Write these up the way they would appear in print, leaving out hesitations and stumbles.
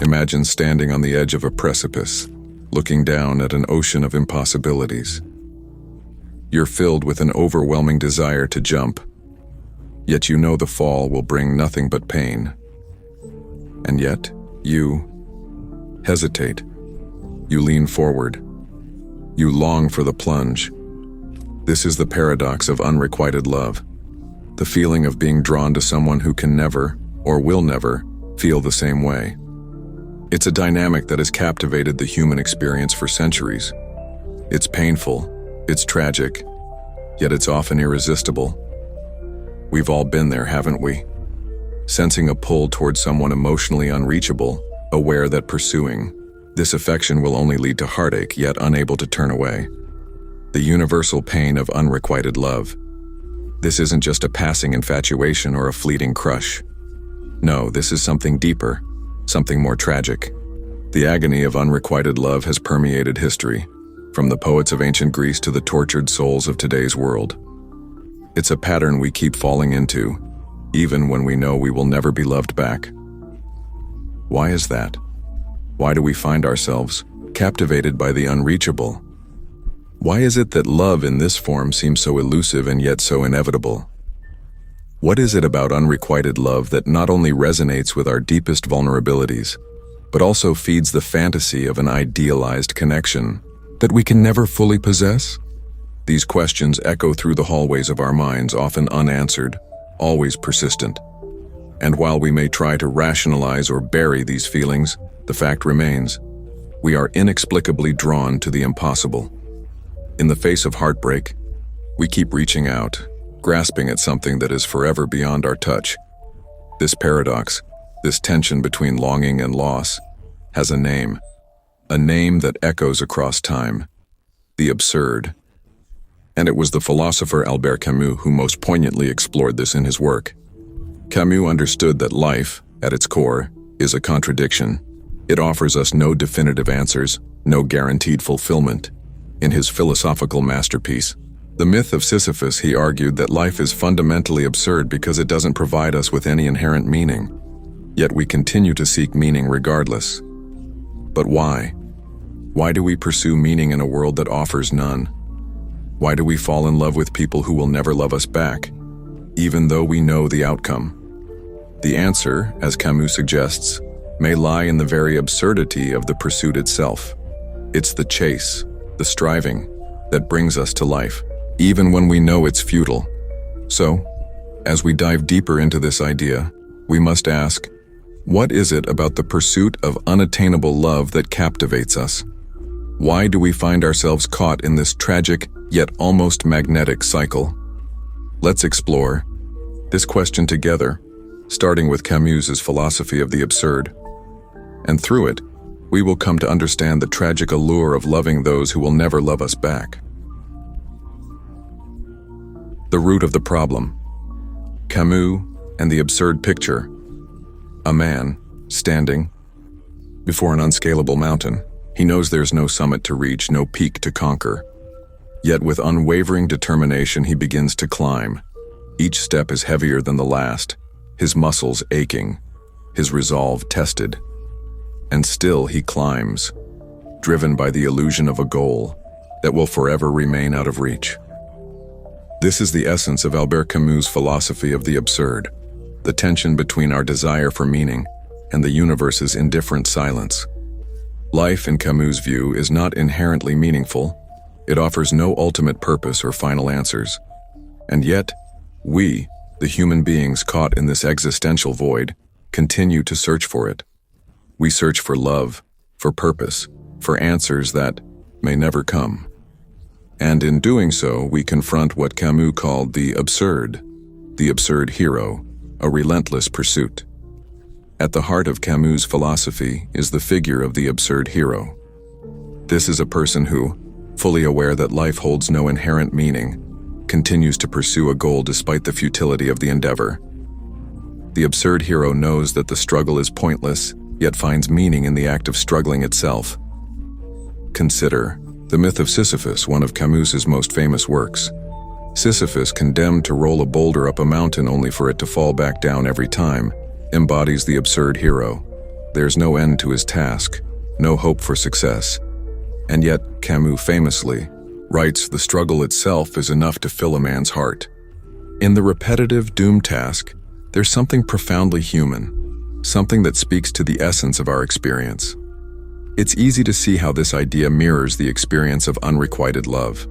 Imagine standing on the edge of a precipice, looking down at an ocean of impossibilities. You're filled with an overwhelming desire to jump, yet you know the fall will bring nothing but pain. And yet, you hesitate. You lean forward. You long for the plunge. This is the paradox of unrequited love, the feeling of being drawn to someone who can never, or will never, feel the same way. It's a dynamic that has captivated the human experience for centuries. It's painful, it's tragic, yet it's often irresistible. We've all been there, haven't we? Sensing a pull towards someone emotionally unreachable, aware that pursuing this affection will only lead to heartache, yet unable to turn away. The universal pain of unrequited love. This isn't just a passing infatuation or a fleeting crush. No, this is something deeper, something more tragic. The agony of unrequited love has permeated history, from the poets of ancient Greece to the tortured souls of today's world. It's a pattern we keep falling into, even when we know we will never be loved back. Why is that? Why do we find ourselves captivated by the unreachable? Why is it that love in this form seems so elusive and yet so inevitable? What is it about unrequited love that not only resonates with our deepest vulnerabilities, but also feeds the fantasy of an idealized connection that we can never fully possess? These questions echo through the hallways of our minds, often unanswered, always persistent. And while we may try to rationalize or bury these feelings, the fact remains, we are inexplicably drawn to the impossible. In the face of heartbreak, we keep reaching out, grasping at something that is forever beyond our touch. This paradox, this tension between longing and loss, has a name that echoes across time: the absurd. And it was the philosopher Albert Camus who most poignantly explored this in his work. Camus understood that life, at its core, is a contradiction. It offers us no definitive answers, no guaranteed fulfillment. In his philosophical masterpiece, The Myth of Sisyphus, he argued that life is fundamentally absurd because it doesn't provide us with any inherent meaning. Yet we continue to seek meaning regardless. But why? Why do we pursue meaning in a world that offers none? Why do we fall in love with people who will never love us back, even though we know the outcome? The answer, as Camus suggests, may lie in the very absurdity of the pursuit itself. It's the chase, the striving, that brings us to life, even when we know it's futile. So, as we dive deeper into this idea, we must ask, what is it about the pursuit of unattainable love that captivates us? Why do we find ourselves caught in this tragic, yet almost magnetic cycle? Let's explore this question together, starting with Camus's philosophy of the absurd. And through it, we will come to understand the tragic allure of loving those who will never love us back. The root of the problem. Camus and the absurd picture. A man, standing before an unscalable mountain. He knows there's no summit to reach, no peak to conquer. Yet with unwavering determination he begins to climb. Each step is heavier than the last, his muscles aching, his resolve tested. And still he climbs, driven by the illusion of a goal that will forever remain out of reach. This is the essence of Albert Camus' philosophy of the absurd, the tension between our desire for meaning and the universe's indifferent silence. Life, in Camus' view, is not inherently meaningful. It offers no ultimate purpose or final answers. And yet, we, the human beings caught in this existential void, continue to search for it. We search for love, for purpose, for answers that may never come. And in doing so, we confront what Camus called the absurd hero, a relentless pursuit. At the heart of Camus' philosophy is the figure of the absurd hero. This is a person who, fully aware that life holds no inherent meaning, continues to pursue a goal despite the futility of the endeavor. The absurd hero knows that the struggle is pointless, yet finds meaning in the act of struggling itself. Consider The Myth of Sisyphus, one of Camus's most famous works. Sisyphus, condemned to roll a boulder up a mountain only for it to fall back down every time, embodies the absurd hero. There's no end to his task, no hope for success. And yet, Camus famously writes, the struggle itself is enough to fill a man's heart. In the repetitive, doomed task, there's something profoundly human, something that speaks to the essence of our experience. It's easy to see how this idea mirrors the experience of unrequited love.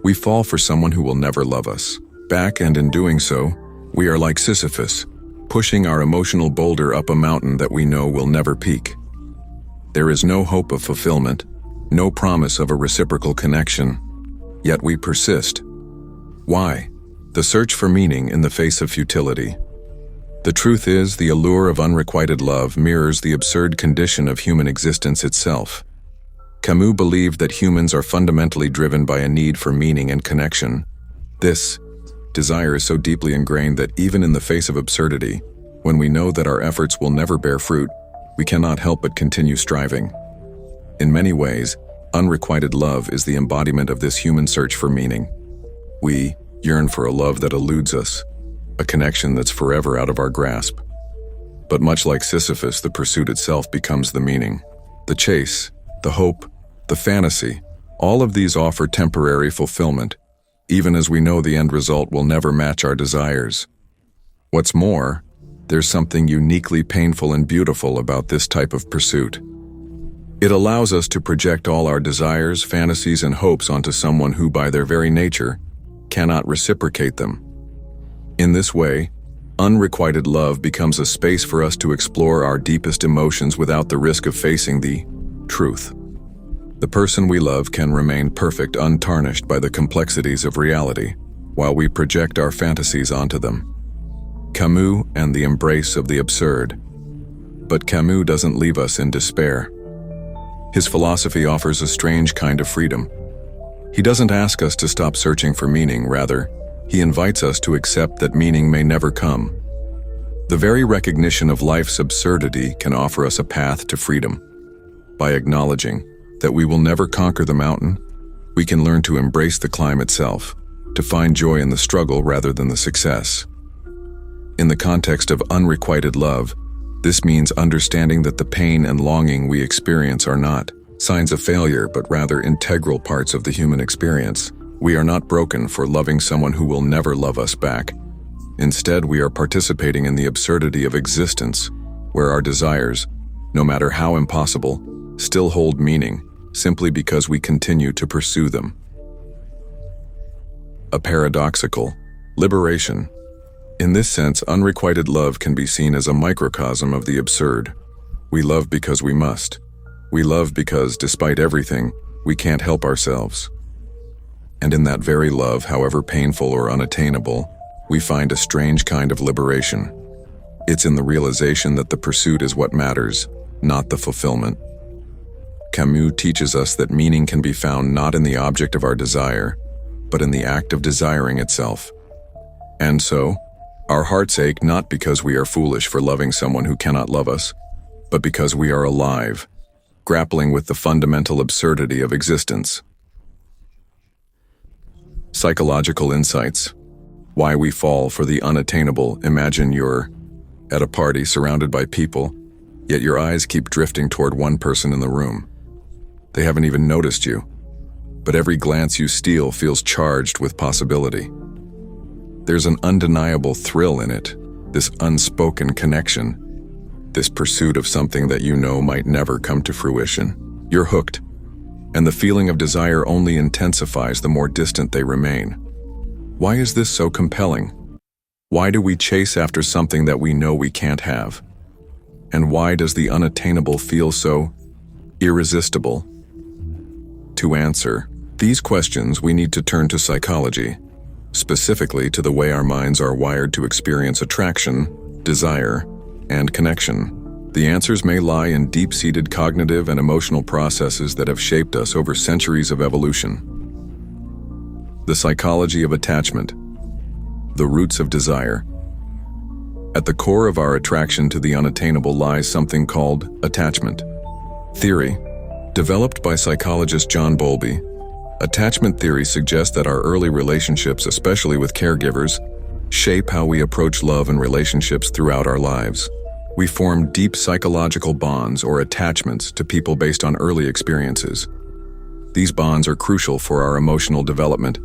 We fall for someone who will never love us back, and in doing so, we are like Sisyphus, pushing our emotional boulder up a mountain that we know will never peak. There is no hope of fulfillment, no promise of a reciprocal connection, yet we persist. Why? The search for meaning in the face of futility. The truth is, the allure of unrequited love mirrors the absurd condition of human existence itself. Camus believed that humans are fundamentally driven by a need for meaning and connection. This desire is so deeply ingrained that even in the face of absurdity, when we know that our efforts will never bear fruit, we cannot help but continue striving. In many ways, unrequited love is the embodiment of this human search for meaning. We yearn for a love that eludes us, a connection that's forever out of our grasp. But much like Sisyphus, the pursuit itself becomes the meaning. The chase, the hope, the fantasy, all of these offer temporary fulfillment, even as we know the end result will never match our desires. What's more, there's something uniquely painful and beautiful about this type of pursuit. It allows us to project all our desires, fantasies, and hopes onto someone who, by their very nature, cannot reciprocate them. In this way, unrequited love becomes a space for us to explore our deepest emotions without the risk of facing the truth. The person we love can remain perfect, untarnished by the complexities of reality, while we project our fantasies onto them. Camus and the embrace of the absurd. But Camus doesn't leave us in despair. His philosophy offers a strange kind of freedom. He doesn't ask us to stop searching for meaning, rather, he invites us to accept that meaning may never come. The very recognition of life's absurdity can offer us a path to freedom. By acknowledging that we will never conquer the mountain, we can learn to embrace the climb itself, to find joy in the struggle rather than the success. In the context of unrequited love, this means understanding that the pain and longing we experience are not signs of failure, but rather integral parts of the human experience. We are not broken for loving someone who will never love us back. Instead, we are participating in the absurdity of existence, where our desires, no matter how impossible, still hold meaning, simply because we continue to pursue them. A paradoxical liberation. In this sense, unrequited love can be seen as a microcosm of the absurd. We love because we must. We love because, despite everything, we can't help ourselves. And in that very love, however painful or unattainable, we find a strange kind of liberation. It's in the realization that the pursuit is what matters, not the fulfillment. Camus teaches us that meaning can be found not in the object of our desire, but in the act of desiring itself. And so, our hearts ache not because we are foolish for loving someone who cannot love us, but because we are alive, grappling with the fundamental absurdity of existence. Psychological insights. Why we fall for the unattainable. Imagine you're at a party surrounded by people, yet your eyes keep drifting toward one person in the room. They haven't even noticed you, but every glance you steal feels charged with possibility. There's an undeniable thrill in it, this unspoken connection, this pursuit of something that you know might never come to fruition. You're hooked, and the feeling of desire only intensifies the more distant they remain. Why is this so compelling? Why do we chase after something that we know we can't have? And why does the unattainable feel so irresistible? To answer these questions, we need to turn to psychology, specifically to the way our minds are wired to experience attraction, desire, and connection. The answers may lie in deep-seated cognitive and emotional processes that have shaped us over centuries of evolution. The psychology of attachment. The roots of desire. At the core of our attraction to the unattainable lies something called attachment theory. Developed by psychologist John Bowlby, attachment theory suggests that our early relationships, especially with caregivers, shape how we approach love and relationships throughout our lives. We form deep psychological bonds or attachments to people based on early experiences. These bonds are crucial for our emotional development,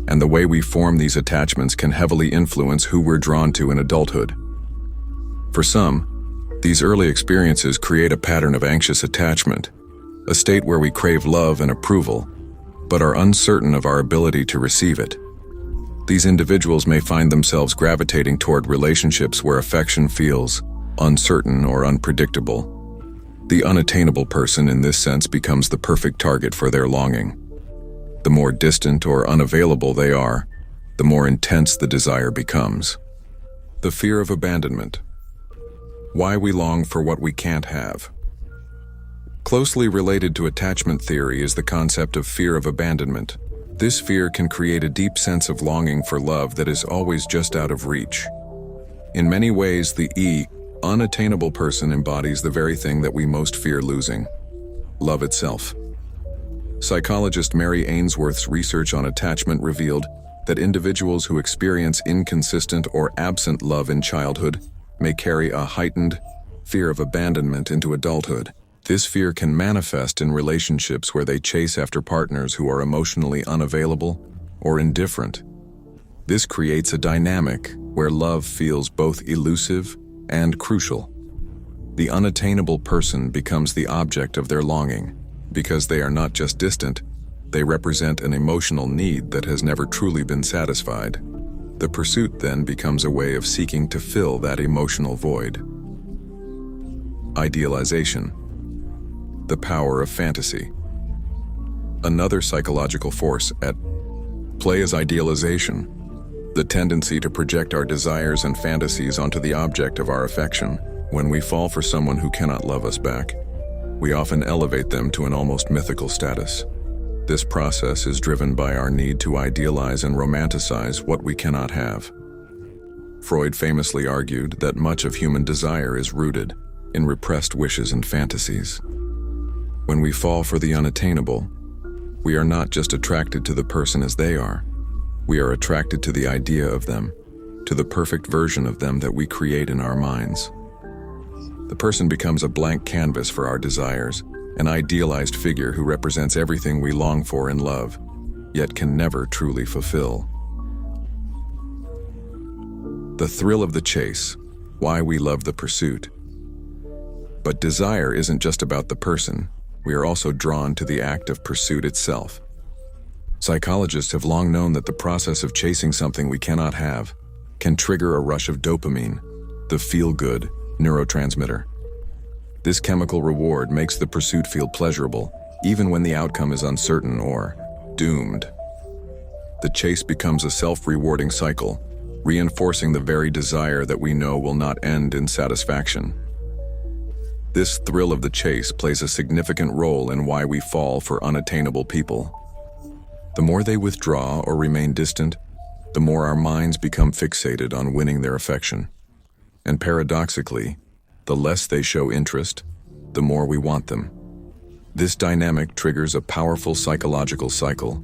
and the way we form these attachments can heavily influence who we're drawn to in adulthood. For some, these early experiences create a pattern of anxious attachment, a state where we crave love and approval, but are uncertain of our ability to receive it. These individuals may find themselves gravitating toward relationships where affection feels uncertain or unpredictable. The unattainable person in this sense becomes the perfect target for their longing. The more distant or unavailable they are, the more intense the desire becomes. The fear of abandonment. Why we long for what we can't have. Closely related to attachment theory is the concept of fear of abandonment. This fear can create a deep sense of longing for love that is always just out of reach. In many ways, the unattainable person embodies the very thing that we most fear losing: love itself. Psychologist Mary Ainsworth's research on attachment revealed that individuals who experience inconsistent or absent love in childhood may carry a heightened fear of abandonment into adulthood. This fear can manifest in relationships where they chase after partners who are emotionally unavailable or indifferent. This creates a dynamic where love feels both elusive and crucial. The unattainable person becomes the object of their longing. Because they are not just distant, they represent an emotional need that has never truly been satisfied. The pursuit then becomes a way of seeking to fill that emotional void. Idealization. The power of fantasy. Another psychological force at play is idealization, the tendency to project our desires and fantasies onto the object of our affection. When we fall for someone who cannot love us back, we often elevate them to an almost mythical status. This process is driven by our need to idealize and romanticize what we cannot have. Freud famously argued that much of human desire is rooted in repressed wishes and fantasies. When we fall for the unattainable, we are not just attracted to the person as they are. We are attracted to the idea of them, to the perfect version of them that we create in our minds. The person becomes a blank canvas for our desires, an idealized figure who represents everything we long for in love, yet can never truly fulfill. The thrill of the chase, why we love the pursuit. But desire isn't just about the person. We are also drawn to the act of pursuit itself. Psychologists have long known that the process of chasing something we cannot have can trigger a rush of dopamine, the feel-good neurotransmitter. This chemical reward makes the pursuit feel pleasurable, even when the outcome is uncertain or doomed. The chase becomes a self-rewarding cycle, reinforcing the very desire that we know will not end in satisfaction. This thrill of the chase plays a significant role in why we fall for unattainable people. The more they withdraw or remain distant, the more our minds become fixated on winning their affection. And paradoxically, the less they show interest, the more we want them. This dynamic triggers a powerful psychological cycle,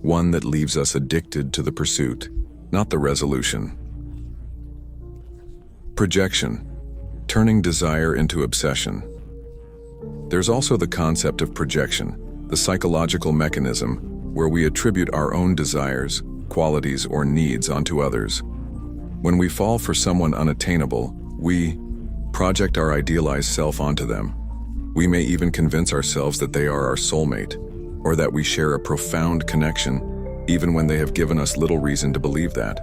one that leaves us addicted to the pursuit, not the resolution. Projection, turning desire into obsession. There's also the concept of projection, the psychological mechanism where we attribute our own desires, qualities, or needs onto others. When we fall for someone unattainable, we project our idealized self onto them. We may even convince ourselves that they are our soulmate, or that we share a profound connection, even when they have given us little reason to believe that.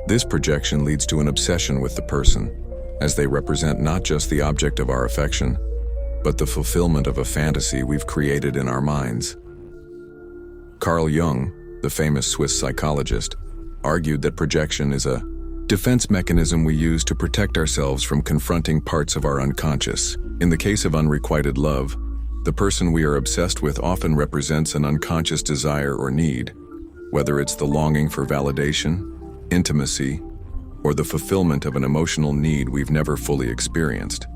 This projection leads to an obsession with the person, as they represent not just the object of our affection, but the fulfillment of a fantasy we've created in our minds. Carl Jung, the famous Swiss psychologist, argued that projection is a defense mechanism we use to protect ourselves from confronting parts of our unconscious. In the case of unrequited love, the person we are obsessed with often represents an unconscious desire or need, whether it's the longing for validation, intimacy, or the fulfillment of an emotional need we've never fully experienced.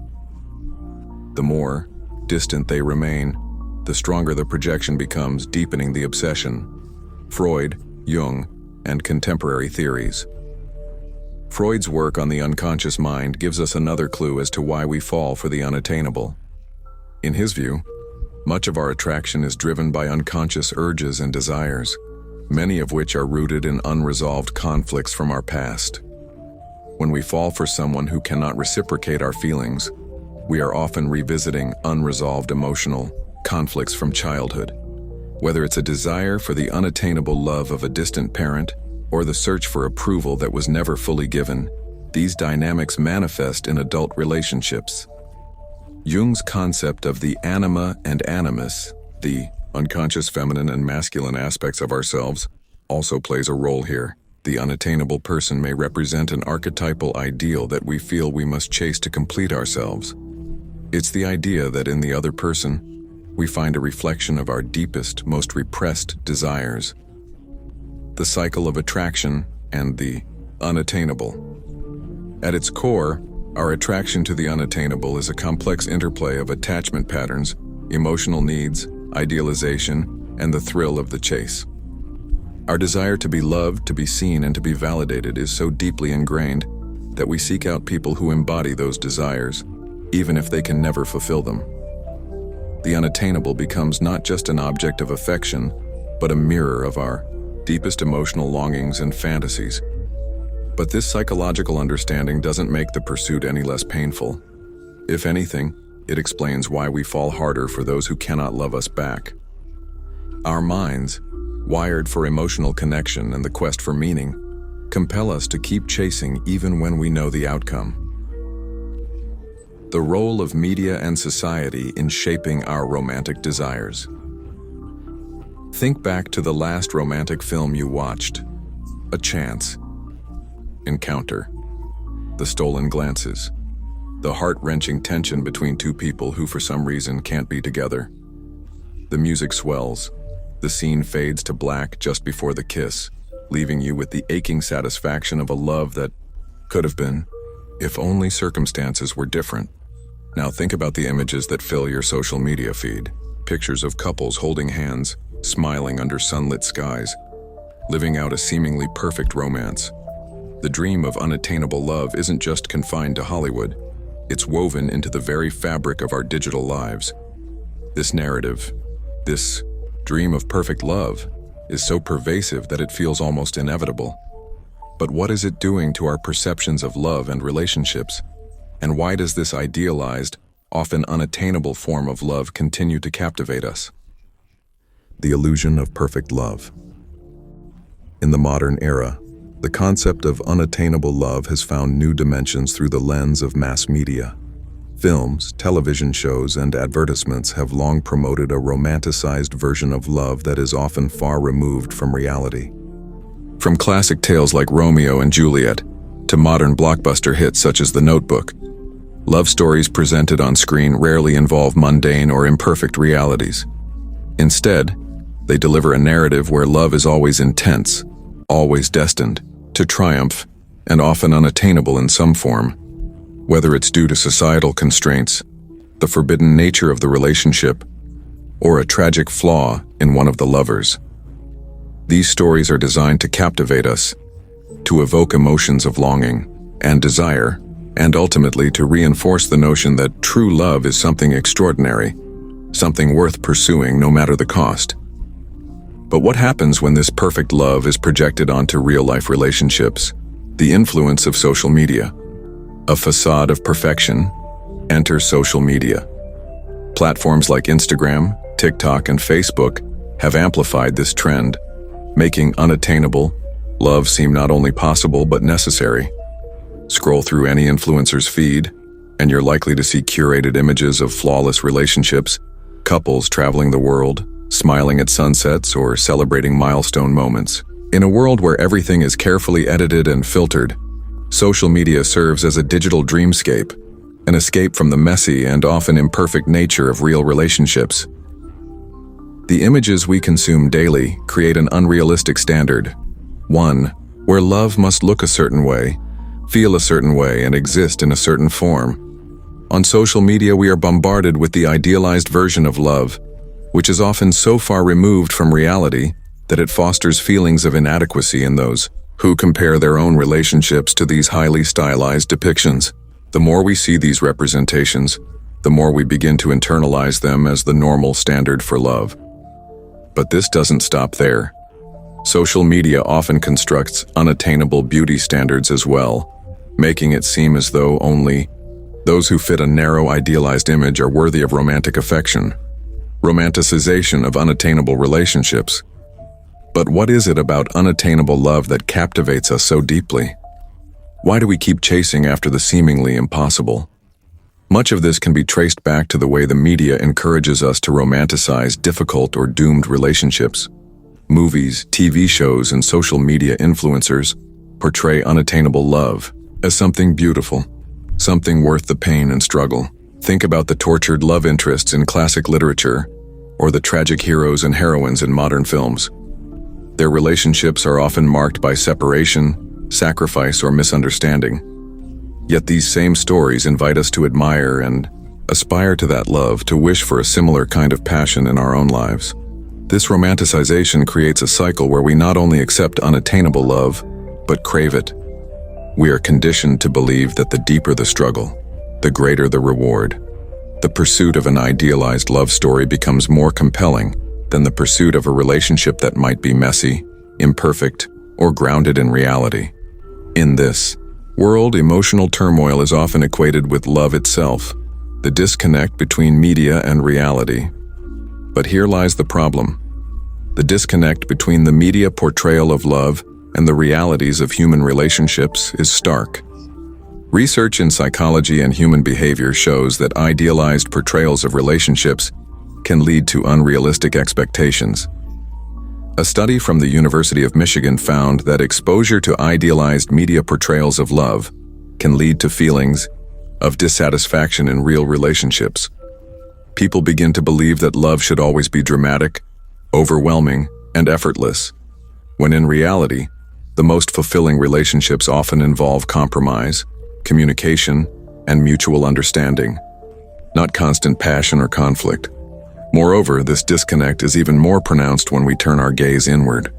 The more distant they remain, the stronger the projection becomes, deepening the obsession. Freud, Jung, and contemporary theories. Freud's work on the unconscious mind gives us another clue as to why we fall for the unattainable. In his view, much of our attraction is driven by unconscious urges and desires, many of which are rooted in unresolved conflicts from our past. When we fall for someone who cannot reciprocate our feelings, we are often revisiting unresolved emotional conflicts from childhood. Whether it's a desire for the unattainable love of a distant parent or the search for approval that was never fully given, these dynamics manifest in adult relationships. Jung's concept of the anima and animus, the unconscious feminine and masculine aspects of ourselves, also plays a role here. The unattainable person may represent an archetypal ideal that we feel we must chase to complete ourselves. It's the idea that in the other person, we find a reflection of our deepest, most repressed desires. The cycle of attraction and the unattainable. At its core, our attraction to the unattainable is a complex interplay of attachment patterns, emotional needs, idealization, and the thrill of the chase. Our desire to be loved, to be seen, and to be validated is so deeply ingrained that we seek out people who embody those desires, even if they can never fulfill them. The unattainable becomes not just an object of affection, but a mirror of our deepest emotional longings and fantasies. But this psychological understanding doesn't make the pursuit any less painful. If anything, it explains why we fall harder for those who cannot love us back. Our minds, wired for emotional connection and the quest for meaning, compel us to keep chasing even when we know the outcome. The role of media and society in shaping our romantic desires. Think back to the last romantic film you watched. A chance. Encounter. The stolen glances. The heart-wrenching tension between two people who for some reason can't be together. The music swells. The scene fades to black just before the kiss, leaving you with the aching satisfaction of a love that could have been, if only circumstances were different. Now think about the images that fill your social media feed. Pictures of couples holding hands, smiling under sunlit skies, living out a seemingly perfect romance. The dream of unattainable love isn't just confined to Hollywood. It's woven into the very fabric of our digital lives. This narrative, this dream of perfect love, is so pervasive that it feels almost inevitable. But what is it doing to our perceptions of love and relationships? And why does this idealized, often unattainable form of love continue to captivate us? The illusion of perfect love. In the modern era, the concept of unattainable love has found new dimensions through the lens of mass media. Films, television shows, and advertisements have long promoted a romanticized version of love that is often far removed from reality. From classic tales like Romeo and Juliet to modern blockbuster hits such as The Notebook, love stories presented on screen rarely involve mundane or imperfect realities. Instead, they deliver a narrative where love is always intense, always destined to triumph, and often unattainable in some form. Whether it's due to societal constraints, the forbidden nature of the relationship, or a tragic flaw in one of the lovers. These stories are designed to captivate us, to evoke emotions of longing and desire, and ultimately to reinforce the notion that true love is something extraordinary, something worth pursuing no matter the cost. But what happens when this perfect love is projected onto real-life relationships? The influence of social media. A facade of perfection enters social media. Platforms like Instagram, TikTok, and Facebook have amplified this trend, making unattainable love seem not only possible but necessary. Scroll through any influencer's feed, and you're likely to see curated images of flawless relationships, couples traveling the world, smiling at sunsets, or celebrating milestone moments. In a world where everything is carefully edited and filtered, social media serves as a digital dreamscape, an escape from the messy and often imperfect nature of real relationships. The images we consume daily create an unrealistic standard, one where love must look a certain way, feel a certain way, and exist in a certain form. On social media, we are bombarded with the idealized version of love, which is often so far removed from reality that it fosters feelings of inadequacy in those who compare their own relationships to these highly stylized depictions. The more we see these representations, the more we begin to internalize them as the normal standard for love. But this doesn't stop there. Social media often constructs unattainable beauty standards as well, making it seem as though only those who fit a narrow idealized image are worthy of romantic affection. Romanticization of unattainable relationships. But what is it about unattainable love that captivates us so deeply? Why do we keep chasing after the seemingly impossible? Much of this can be traced back to the way the media encourages us to romanticize difficult or doomed relationships. Movies, TV shows, and social media influencers portray unattainable love as something beautiful, something worth the pain and struggle. Think about the tortured love interests in classic literature, or the tragic heroes and heroines in modern films. Their relationships are often marked by separation, sacrifice, or misunderstanding. Yet these same stories invite us to admire and aspire to that love, to wish for a similar kind of passion in our own lives. This romanticization creates a cycle where we not only accept unattainable love, but crave it. We are conditioned to believe that the deeper the struggle, the greater the reward. The pursuit of an idealized love story becomes more compelling than the pursuit of a relationship that might be messy, imperfect, or grounded in reality. In this world, emotional turmoil is often equated with love itself, the disconnect between media and reality. But here lies the problem. The disconnect between the media portrayal of love and the realities of human relationships is stark. Research in psychology and human behavior shows that idealized portrayals of relationships can lead to unrealistic expectations. A study from the University of Michigan found that exposure to idealized media portrayals of love can lead to feelings of dissatisfaction in real relationships. People begin to believe that love should always be dramatic, overwhelming, and effortless, when in reality, the most fulfilling relationships often involve compromise, communication, and mutual understanding, not constant passion or conflict. Moreover, this disconnect is even more pronounced when we turn our gaze inward.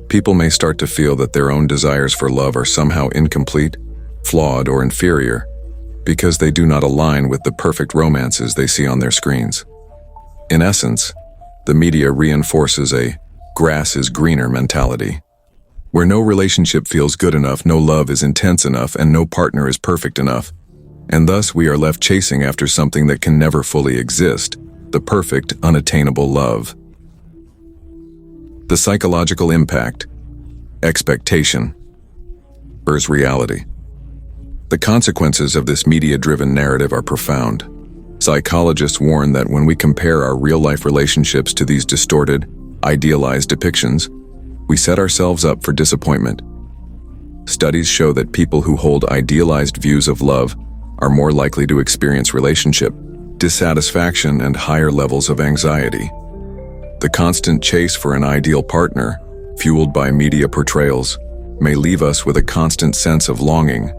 People may start to feel that their own desires for love are somehow incomplete, flawed, or inferior, because they do not align with the perfect romances they see on their screens. In essence, the media reinforces a grass is greener mentality, where no relationship feels good enough, no love is intense enough, and no partner is perfect enough. And thus we are left chasing after something that can never fully exist, the perfect, unattainable love. The psychological impact, expectation versus reality. The consequences of this media-driven narrative are profound. Psychologists warn that when we compare our real-life relationships to these distorted, idealized depictions, we set ourselves up for disappointment. Studies show that people who hold idealized views of love are more likely to experience relationship dissatisfaction and higher levels of anxiety. The constant chase for an ideal partner, fueled by media portrayals, may leave us with a constant sense of longing,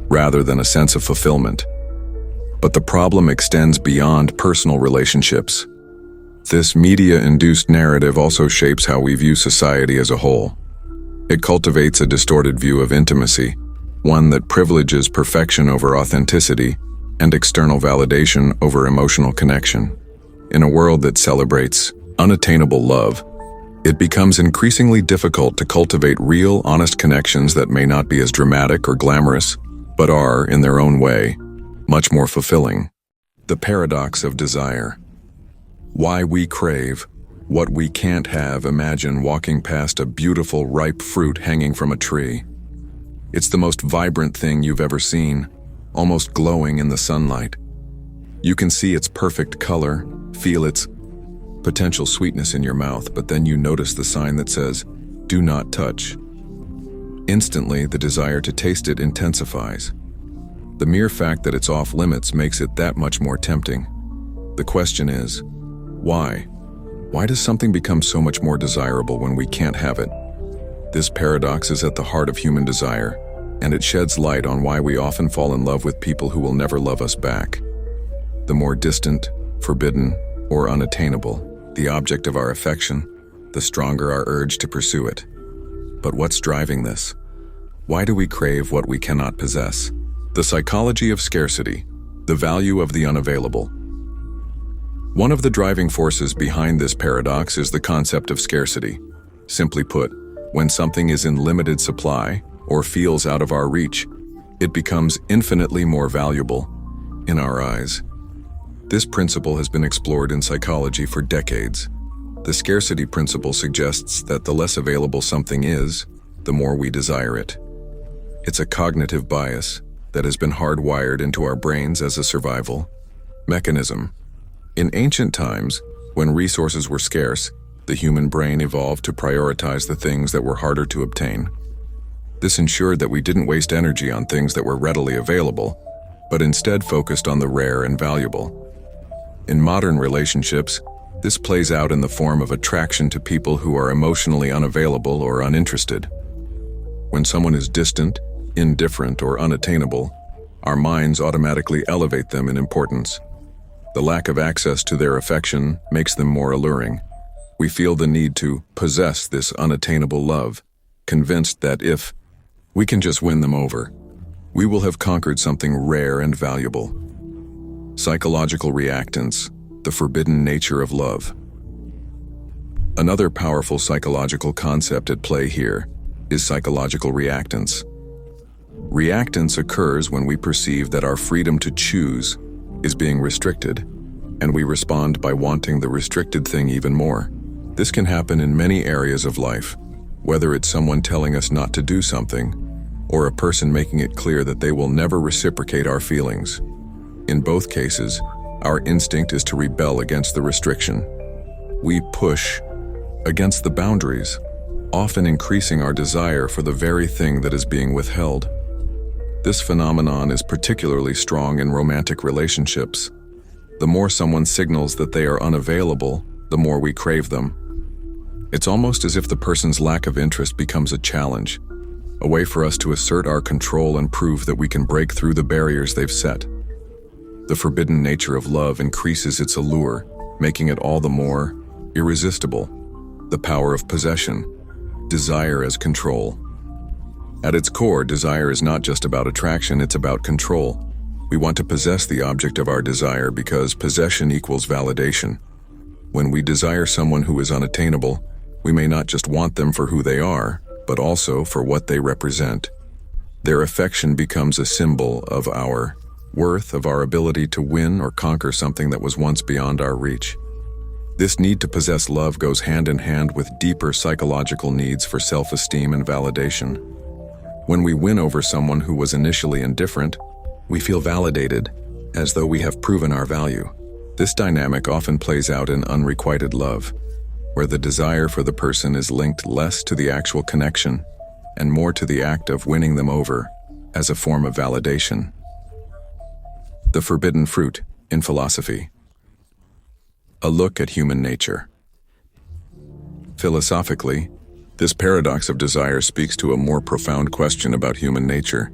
rather than a sense of fulfillment. But the problem extends beyond personal relationships. This media-induced narrative also shapes how we view society as a whole. It cultivates a distorted view of intimacy, one that privileges perfection over authenticity and external validation over emotional connection. In a world that celebrates unattainable love, it becomes increasingly difficult to cultivate real, honest connections that may not be as dramatic or glamorous, but are, in their own way, much more fulfilling. The paradox of desire. Why we crave what we can't have. Imagine walking past a beautiful, ripe fruit hanging from a tree. It's the most vibrant thing you've ever seen, almost glowing in the sunlight. You can see its perfect color, feel its potential sweetness in your mouth, but then you notice the sign that says, "Do not touch." Instantly, the desire to taste it intensifies. The mere fact that it's off limits makes it that much more tempting. The question is, why? Why does something become so much more desirable when we can't have it? This paradox is at the heart of human desire, and it sheds light on why we often fall in love with people who will never love us back. The more distant, forbidden, or unattainable the object of our affection, the stronger our urge to pursue it. But what's driving this? Why do we crave what we cannot possess? The psychology of scarcity, the value of the unavailable. One of the driving forces behind this paradox is the concept of scarcity. Simply put, when something is in limited supply or feels out of our reach, it becomes infinitely more valuable in our eyes. This principle has been explored in psychology for decades. The scarcity principle suggests that the less available something is, the more we desire it. It's a cognitive bias that has been hardwired into our brains as a survival mechanism. In ancient times, when resources were scarce, the human brain evolved to prioritize the things that were harder to obtain. This ensured that we didn't waste energy on things that were readily available, but instead focused on the rare and valuable. In modern relationships, this plays out in the form of attraction to people who are emotionally unavailable or uninterested. When someone is distant, indifferent, or unattainable, our minds automatically elevate them in importance. The lack of access to their affection makes them more alluring. We feel the need to possess this unattainable love, convinced that if we can just win them over, we will have conquered something rare and valuable. Psychological reactance, the forbidden nature of love. Another powerful psychological concept at play here is psychological reactance. Reactance occurs when we perceive that our freedom to choose is being restricted, and we respond by wanting the restricted thing even more. This can happen in many areas of life, whether it's someone telling us not to do something, or a person making it clear that they will never reciprocate our feelings. In both cases, our instinct is to rebel against the restriction. We push against the boundaries, often increasing our desire for the very thing that is being withheld. This phenomenon is particularly strong in romantic relationships. The more someone signals that they are unavailable, the more we crave them. It's almost as if the person's lack of interest becomes a challenge, a way for us to assert our control and prove that we can break through the barriers they've set. The forbidden nature of love increases its allure, making it all the more irresistible. The power of possession, desire as control. At its core, desire is not just about attraction, it's about control. We want to possess the object of our desire because possession equals validation. When we desire someone who is unattainable, we may not just want them for who they are, but also for what they represent. Their affection becomes a symbol of our worth, of our ability to win or conquer something that was once beyond our reach. This need to possess love goes hand in hand with deeper psychological needs for self-esteem and validation. When we win over someone who was initially indifferent, we feel validated, as though we have proven our value. This dynamic often plays out in unrequited love, where the desire for the person is linked less to the actual connection and more to the act of winning them over as a form of validation. The forbidden fruit in philosophy. A look at human nature. Philosophically, this paradox of desire speaks to a more profound question about human nature.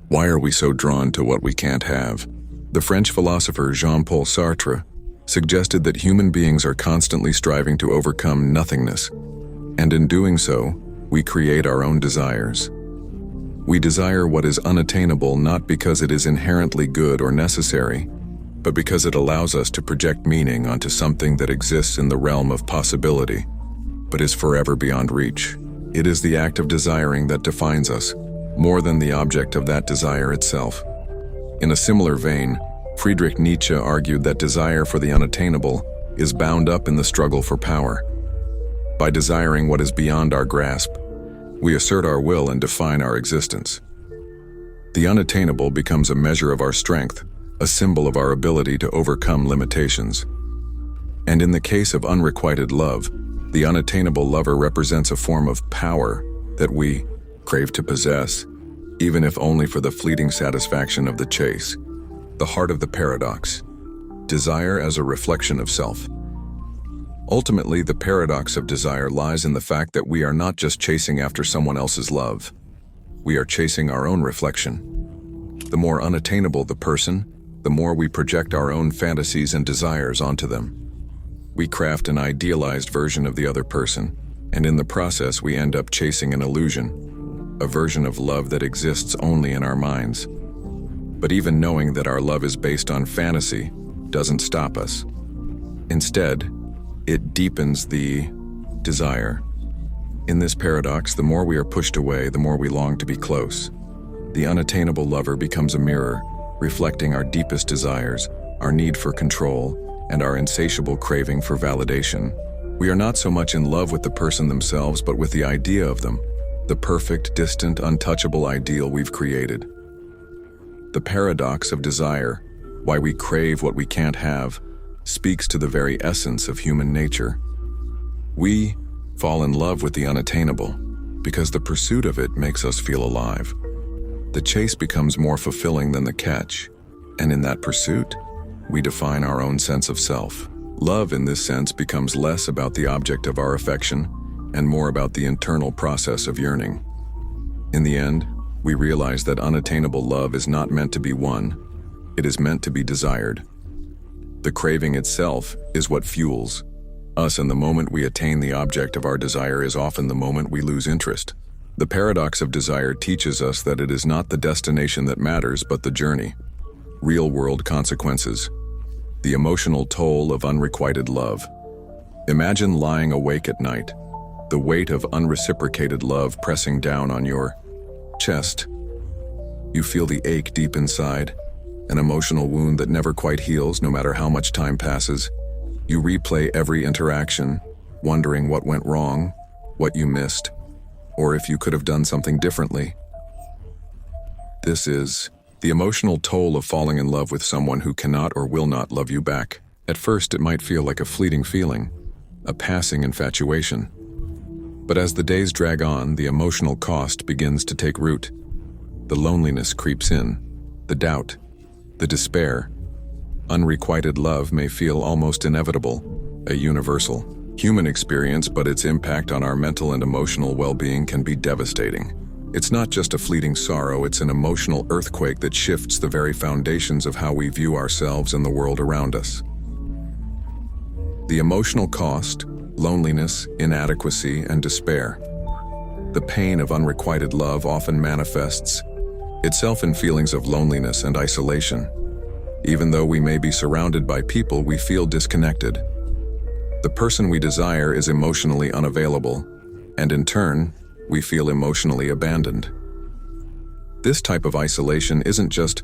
Why are we so drawn to what we can't have? The French philosopher Jean-Paul Sartre suggested that human beings are constantly striving to overcome nothingness, and in doing so, we create our own desires. We desire what is unattainable not because it is inherently good or necessary, but because it allows us to project meaning onto something that exists in the realm of possibility, but is forever beyond reach. It is the act of desiring that defines us, more than the object of that desire itself. In a similar vein, Friedrich Nietzsche argued that desire for the unattainable is bound up in the struggle for power. By desiring what is beyond our grasp, we assert our will and define our existence. The unattainable becomes a measure of our strength, a symbol of our ability to overcome limitations. And in the case of unrequited love, the unattainable lover represents a form of power that we crave to possess, even if only for the fleeting satisfaction of the chase. The heart of the paradox. Desire as a reflection of self. Ultimately, the paradox of desire lies in the fact that we are not just chasing after someone else's love. We are chasing our own reflection. The more unattainable the person, the more we project our own fantasies and desires onto them. We craft an idealized version of the other person, and in the process we end up chasing an illusion. a version of love that exists only in our minds. But even knowing that our love is based on fantasy doesn't stop us. Instead, it deepens the desire. In this paradox, the more we are pushed away, the more we long to be close. The unattainable lover becomes a mirror, reflecting our deepest desires, our need for control, and our insatiable craving for validation. We are not so much in love with the person themselves, but with the idea of them, the perfect, distant, untouchable ideal we've created. The paradox of desire, why we crave what we can't have, speaks to the very essence of human nature. We fall in love with the unattainable because the pursuit of it makes us feel alive. The chase becomes more fulfilling than the catch, and in that pursuit, we define our own sense of self. Love, in this sense, becomes less about the object of our affection and more about the internal process of yearning. In the end, we realize that unattainable love is not meant to be won, it is meant to be desired. The craving itself is what fuels us, and the moment we attain the object of our desire is often the moment we lose interest. The paradox of desire teaches us that it is not the destination that matters, but the journey. Real-world consequences. The emotional toll of unrequited love. Imagine lying awake at night, the weight of unreciprocated love pressing down on your chest. You feel the ache deep inside, an emotional wound that never quite heals no matter how much time passes. You replay every interaction, wondering what went wrong, what you missed, or if you could have done something differently. This is the emotional toll of falling in love with someone who cannot or will not love you back. At first, it might feel like a fleeting feeling, a passing infatuation. But as the days drag on, the emotional cost begins to take root. The loneliness creeps in, the doubt, the despair. Unrequited love may feel almost inevitable, a universal human experience, but its impact on our mental and emotional well-being can be devastating. It's not just a fleeting sorrow, it's an emotional earthquake that shifts the very foundations of how we view ourselves and the world around us. The emotional cost, loneliness, inadequacy, and despair. The pain of unrequited love often manifests itself in feelings of loneliness and isolation. Even though we may be surrounded by people, we feel disconnected. The person we desire is emotionally unavailable, and in turn, we feel emotionally abandoned. This type of isolation isn't just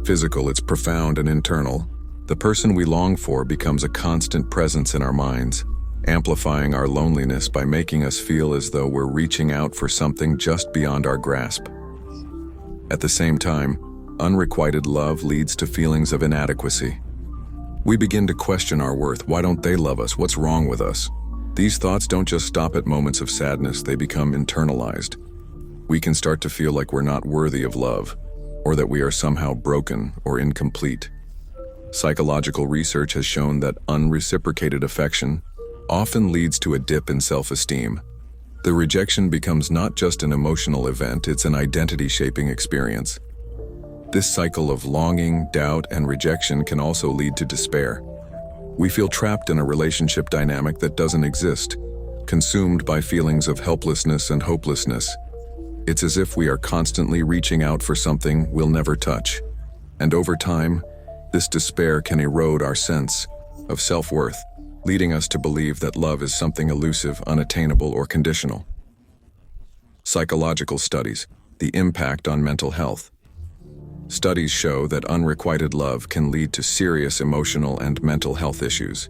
physical, it's profound and internal. The person we long for becomes a constant presence in our minds, amplifying our loneliness by making us feel as though we're reaching out for something just beyond our grasp. At the same time, unrequited love leads to feelings of inadequacy. We begin to question our worth. Why don't they love us? What's wrong with us? These thoughts don't just stop at moments of sadness, they become internalized. We can start to feel like we're not worthy of love, or that we are somehow broken or incomplete. Psychological research has shown that unreciprocated affection often leads to a dip in self-esteem. The rejection becomes not just an emotional event, it's an identity-shaping experience. This cycle of longing, doubt, and rejection can also lead to despair. We feel trapped in a relationship dynamic that doesn't exist, consumed by feelings of helplessness and hopelessness. It's as if we are constantly reaching out for something we'll never touch. And over time, this despair can erode our sense of self-worth, leading us to believe that love is something elusive, unattainable, or conditional. Psychological studies, the impact on mental health. Studies show that unrequited love can lead to serious emotional and mental health issues.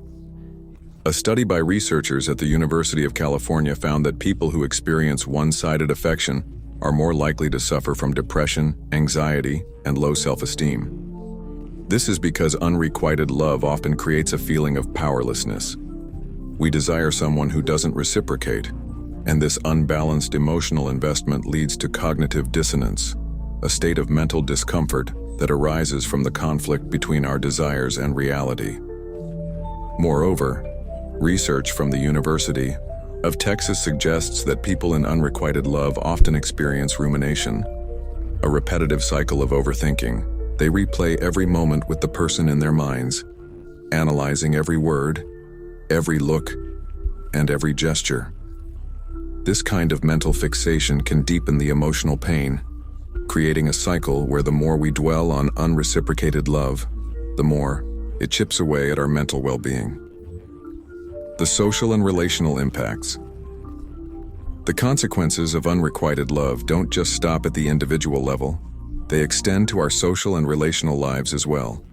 A study by researchers at the University of California found that people who experience one-sided affection are more likely to suffer from depression, anxiety, and low self-esteem. This is because unrequited love often creates a feeling of powerlessness. We desire someone who doesn't reciprocate, and this unbalanced emotional investment leads to cognitive dissonance, a state of mental discomfort that arises from the conflict between our desires and reality. Moreover, research from the University of Texas suggests that people in unrequited love often experience rumination, a repetitive cycle of overthinking. They replay every moment with the person in their minds, analyzing every word, every look, and every gesture. This kind of mental fixation can deepen the emotional pain, creating a cycle where the more we dwell on unreciprocated love, the more it chips away at our mental well-being. The social and relational impacts. The consequences of unrequited love don't just stop at the individual level, they extend to our social and relational lives as well.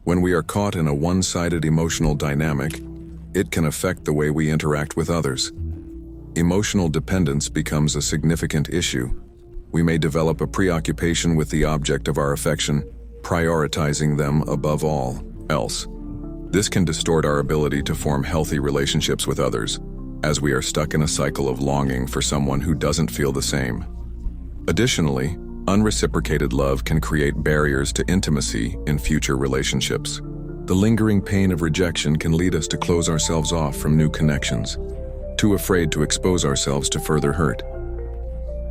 When we are caught in a one-sided emotional dynamic, it can affect the way we interact with others. Emotional dependence becomes a significant issue. We may develop a preoccupation with the object of our affection, prioritizing them above all else. This can distort our ability to form healthy relationships with others, as we are stuck in a cycle of longing for someone who doesn't feel the same. Additionally, unreciprocated love can create barriers to intimacy in future relationships. The lingering pain of rejection can lead us to close ourselves off from new connections, too afraid to expose ourselves to further hurt.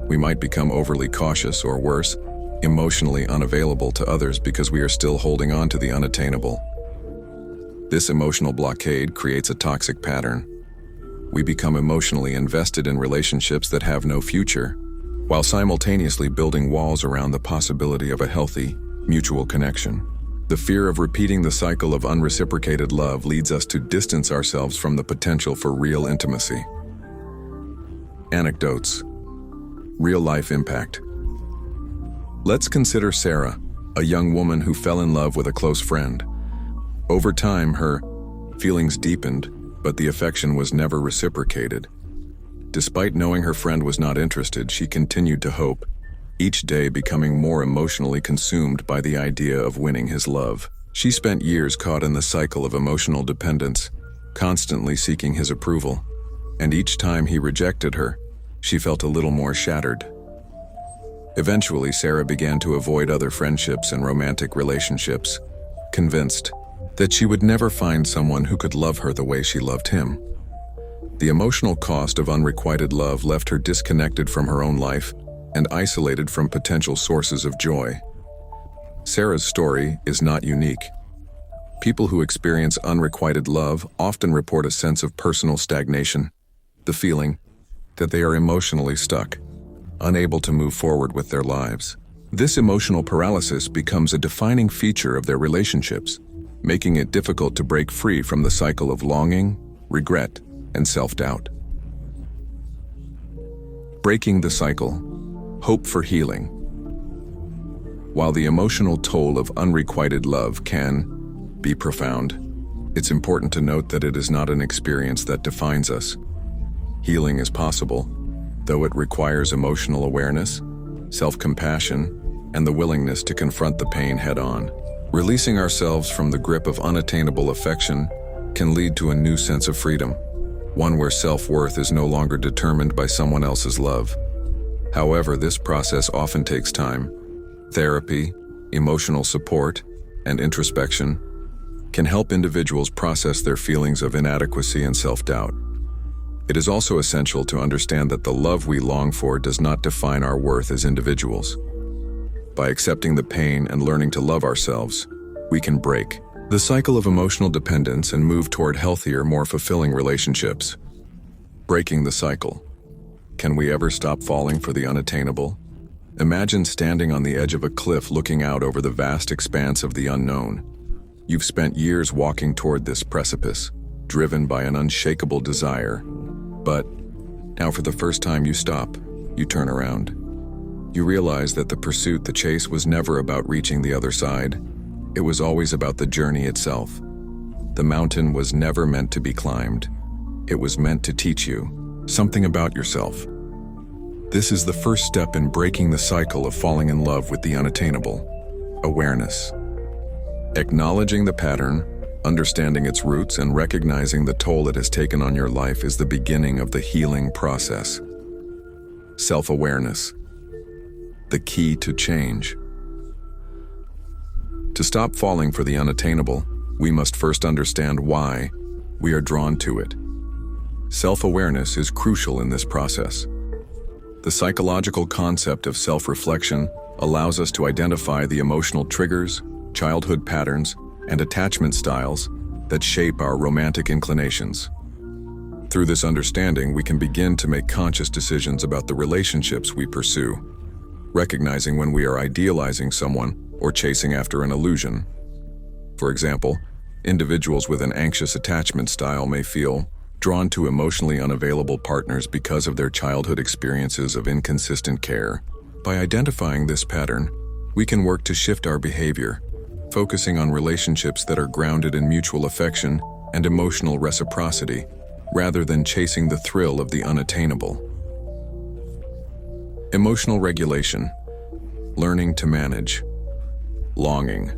We might become overly cautious or worse, emotionally unavailable to others because we are still holding on to the unattainable. This emotional blockade creates a toxic pattern. We become emotionally invested in relationships that have no future, while simultaneously building walls around the possibility of a healthy, mutual connection. The fear of repeating the cycle of unreciprocated love leads us to distance ourselves from the potential for real intimacy. Anecdotes. Real-life impact. Let's consider Sarah, a young woman who fell in love with a close friend. Over time, her feelings deepened, but the affection was never reciprocated. Despite knowing her friend was not interested, she continued to hope, each day becoming more emotionally consumed by the idea of winning his love. She spent years caught in the cycle of emotional dependence, constantly seeking his approval, and each time he rejected her, she felt a little more shattered. Eventually, Sarah began to avoid other friendships and romantic relationships, convinced that she would never find someone who could love her the way she loved him. The emotional cost of unrequited love left her disconnected from her own life and isolated from potential sources of joy. Sarah's story is not unique. People who experience unrequited love often report a sense of personal stagnation, the feeling that they are emotionally stuck, unable to move forward with their lives. This emotional paralysis becomes a defining feature of their relationships, making it difficult to break free from the cycle of longing, regret, and self-doubt. Breaking the cycle. Hope for healing. While the emotional toll of unrequited love can be profound, it's important to note that it is not an experience that defines us. Healing is possible, though it requires emotional awareness, self-compassion, and the willingness to confront the pain head-on. Releasing ourselves from the grip of unattainable affection can lead to a new sense of freedom, one where self-worth is no longer determined by someone else's love. However, this process often takes time. Therapy, emotional support, and introspection can help individuals process their feelings of inadequacy and self-doubt. It is also essential to understand that the love we long for does not define our worth as individuals. By accepting the pain and learning to love ourselves, we can break the cycle of emotional dependence and move toward healthier, more fulfilling relationships. Breaking the cycle. Can we ever stop falling for the unattainable? Imagine standing on the edge of a cliff looking out over the vast expanse of the unknown. You've spent years walking toward this precipice, driven by an unshakable desire. But now for the first time you stop, you turn around. You realize that the chase was never about reaching the other side. It was always about the journey itself. The mountain was never meant to be climbed. It was meant to teach you something about yourself. This is the first step in breaking the cycle of falling in love with the unattainable. Awareness. Acknowledging the pattern, understanding its roots, and recognizing the toll it has taken on your life is the beginning of the healing process. Self-awareness. The key to change. To stop falling for the unattainable, we must first understand why we are drawn to it. Self-awareness is crucial in this process. The psychological concept of self-reflection allows us to identify the emotional triggers, childhood patterns, and attachment styles that shape our romantic inclinations. Through this understanding, we can begin to make conscious decisions about the relationships we pursue, recognizing when we are idealizing someone or chasing after an illusion. For example, individuals with an anxious attachment style may feel drawn to emotionally unavailable partners because of their childhood experiences of inconsistent care. By identifying this pattern, we can work to shift our behavior, focusing on relationships that are grounded in mutual affection and emotional reciprocity, rather than chasing the thrill of the unattainable. Emotional regulation. Learning to manage. Longing.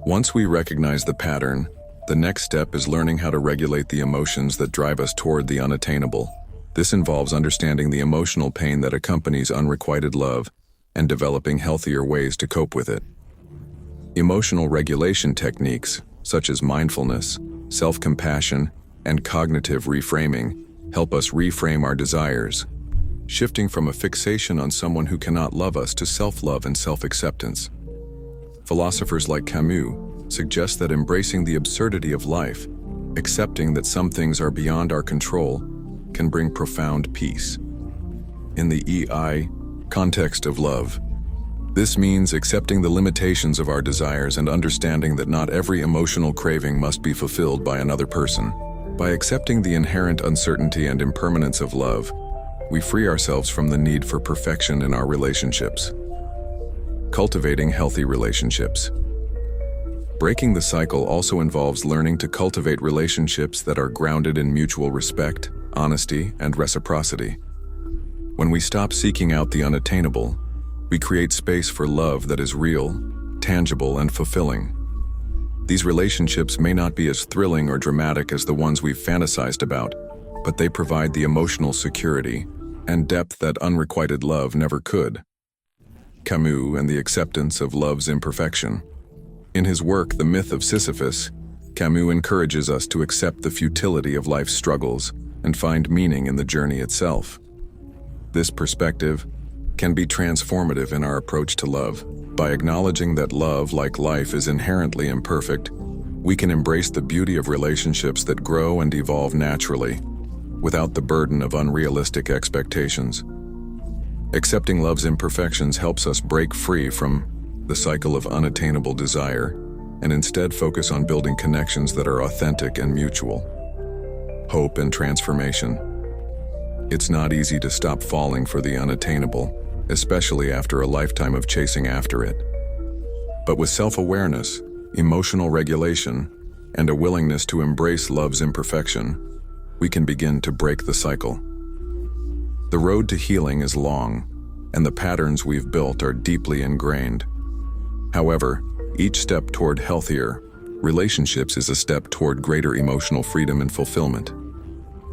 Once we recognize the pattern, the next step is learning how to regulate the emotions that drive us toward the unattainable. This involves understanding the emotional pain that accompanies unrequited love and developing healthier ways to cope with it. Emotional regulation techniques, such as mindfulness, self-compassion, and cognitive reframing, help us reframe our desires, shifting from a fixation on someone who cannot love us to self-love and self-acceptance. Philosophers like Camus suggest that embracing the absurdity of life, accepting that some things are beyond our control, can bring profound peace. In the EI context of love, this means accepting the limitations of our desires and understanding that not every emotional craving must be fulfilled by another person. By accepting the inherent uncertainty and impermanence of love, we free ourselves from the need for perfection in our relationships. Cultivating healthy relationships. Breaking the cycle also involves learning to cultivate relationships that are grounded in mutual respect, honesty, and reciprocity. When we stop seeking out the unattainable, we create space for love that is real, tangible, and fulfilling. These relationships may not be as thrilling or dramatic as the ones we've fantasized about, but they provide the emotional security and depth that unrequited love never could. Camus and the acceptance of love's imperfection. In his work, The Myth of Sisyphus, Camus encourages us to accept the futility of life's struggles and find meaning in the journey itself. This perspective can be transformative in our approach to love. By acknowledging that love, like life, is inherently imperfect, we can embrace the beauty of relationships that grow and evolve naturally, without the burden of unrealistic expectations. Accepting love's imperfections helps us break free from the cycle of unattainable desire and instead focus on building connections that are authentic and mutual. Hope and transformation. It's not easy to stop falling for the unattainable, especially after a lifetime of chasing after it. But with self-awareness, emotional regulation, and a willingness to embrace love's imperfection, we can begin to break the cycle. The road to healing is long, and the patterns we've built are deeply ingrained. However, each step toward healthier relationships is a step toward greater emotional freedom and fulfillment.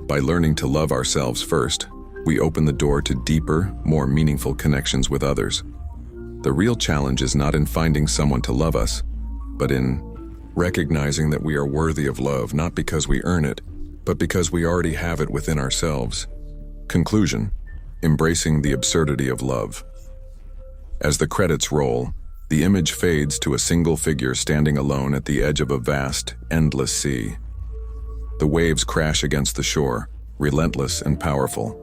By learning to love ourselves first, we open the door to deeper, more meaningful connections with others. The real challenge is not in finding someone to love us, but in recognizing that we are worthy of love not because we earn it, but because we already have it within ourselves. Conclusion: embracing the absurdity of love. As the credits roll, the image fades to a single figure standing alone at the edge of a vast, endless sea. The waves crash against the shore, relentless and powerful.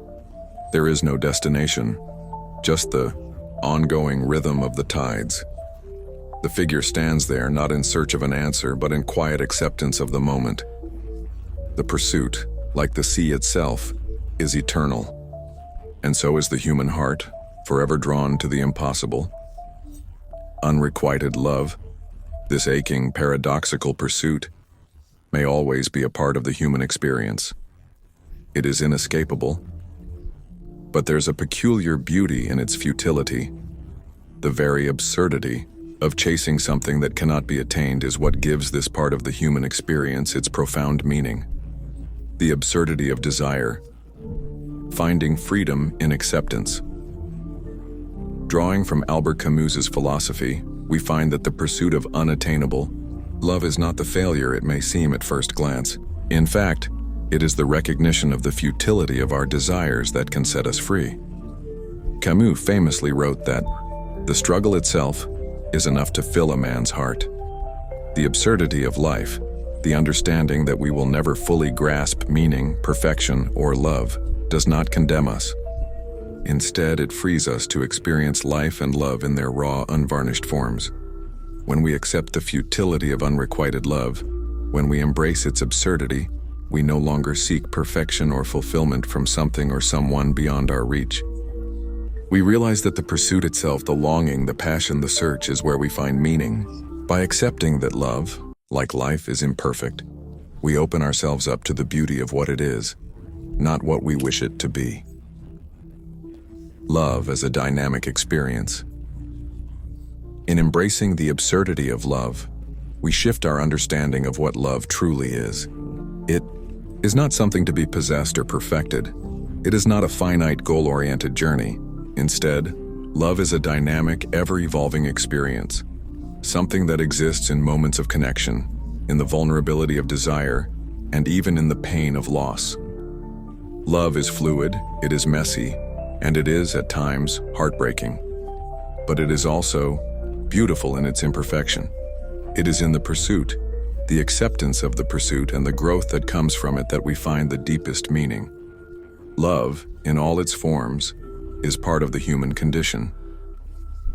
There is no destination, just the ongoing rhythm of the tides. The figure stands there not in search of an answer, but in quiet acceptance of the moment. The pursuit, like the sea itself, is eternal. And so is the human heart, forever drawn to the impossible. Unrequited love, this aching, paradoxical pursuit, may always be a part of the human experience. It is inescapable, but there's a peculiar beauty in its futility. The very absurdity of chasing something that cannot be attained is what gives this part of the human experience its profound meaning. The absurdity of desire, finding freedom in acceptance. Drawing from Albert Camus's philosophy, we find that the pursuit of unattainable love is not the failure it may seem at first glance. In fact, it is the recognition of the futility of our desires that can set us free. Camus famously wrote that the struggle itself is enough to fill a man's heart. The absurdity of life The understanding that we will never fully grasp meaning, perfection, or love does not condemn us. Instead, it frees us to experience life and love in their raw, unvarnished forms. When we accept the futility of unrequited love, when we embrace its absurdity, we no longer seek perfection or fulfillment from something or someone beyond our reach. We realize that the pursuit itself, the longing, the passion, the search is where we find meaning. By accepting that love, like life, is imperfect, we open ourselves up to the beauty of what it is, not what we wish it to be. Love as a dynamic experience. In embracing the absurdity of love, we shift our understanding of what love truly is. It is not something to be possessed or perfected. It is not a finite, goal-oriented journey. Instead, love is a dynamic, ever-evolving experience, something that exists in moments of connection, in the vulnerability of desire, and even in the pain of loss. Love is fluid, it is messy, and it is, at times, heartbreaking. But it is also beautiful in its imperfection. It is in the pursuit, the acceptance of the pursuit, and the growth that comes from it that we find the deepest meaning. Love, in all its forms, is part of the human condition.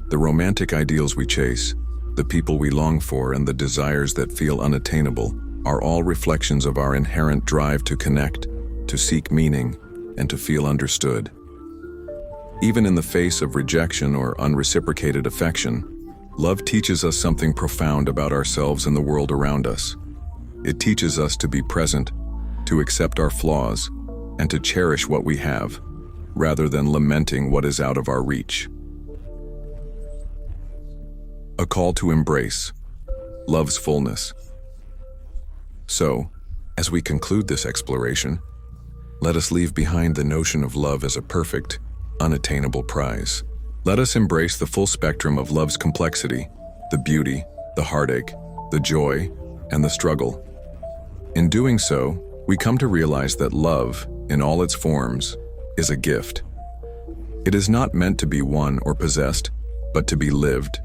The romantic ideals we chase, the people we long for, and the desires that feel unattainable are all reflections of our inherent drive to connect, to seek meaning, and to feel understood. Even in the face of rejection or unreciprocated affection, love teaches us something profound about ourselves and the world around us. It teaches us to be present, to accept our flaws, and to cherish what we have, rather than lamenting what is out of our reach. A call to embrace love's fullness. So, as we conclude this exploration, let us leave behind the notion of love as a perfect, unattainable prize. Let us embrace the full spectrum of love's complexity, the beauty, the heartache, the joy, and the struggle. In doing so, we come to realize that love, in all its forms, is a gift. It is not meant to be won or possessed, but to be lived,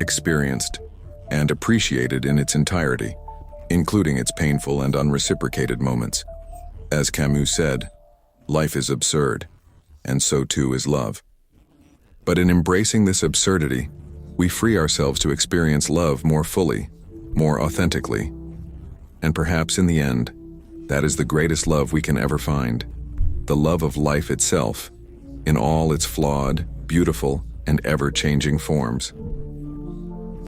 experienced, and appreciated in its entirety, including its painful and unreciprocated moments. As Camus said, life is absurd, and so too is love. But in embracing this absurdity, we free ourselves to experience love more fully, more authentically. And perhaps in the end, that is the greatest love we can ever find, the love of life itself, in all its flawed, beautiful, and ever-changing forms.